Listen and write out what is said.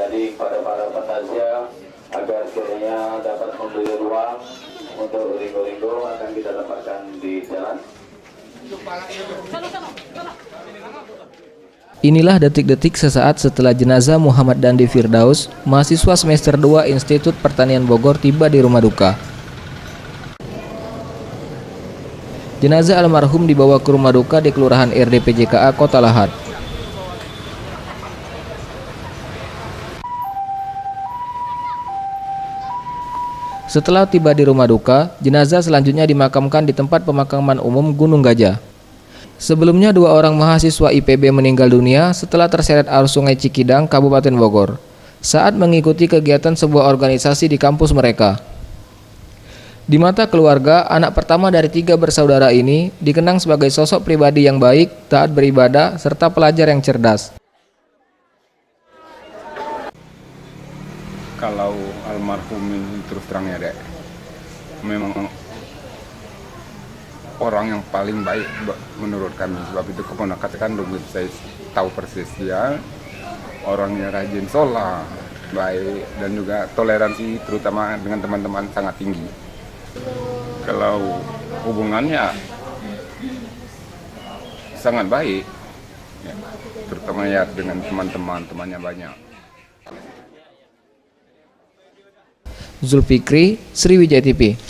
Jadi kepada para penasihat agar kiranya dapat memberi ruang untuk ringo-ringo akan kita tempatkan di jalan. Inilah detik-detik sesaat setelah jenazah Muhammad Dandi Firdaus, mahasiswa semester 2 Institut Pertanian Bogor tiba di rumah duka. Jenazah almarhum dibawa ke rumah duka di Kelurahan RDP JKA Kota Lahat. Setelah tiba di rumah duka, jenazah selanjutnya dimakamkan di tempat pemakaman umum Gunung Gajah. Sebelumnya 2 orang mahasiswa IPB meninggal dunia setelah terseret arus Sungai Cikidang, Kabupaten Bogor, saat mengikuti kegiatan sebuah organisasi di kampus mereka. Di mata keluarga, anak pertama dari 3 bersaudara ini dikenang sebagai sosok pribadi yang baik, taat beribadah, serta pelajar yang cerdas. Kalau almarhum ini terus terangnya dek, memang orang yang paling baik menurut kami. Sebab itu keponakan kan saya tahu persis dia orangnya rajin sholat, baik, dan juga toleransi terutama dengan teman-teman sangat tinggi. Kalau hubungannya sangat baik, ya, terutama ya dengan teman-temannya banyak. Zulfikri, Sriwijaya TV.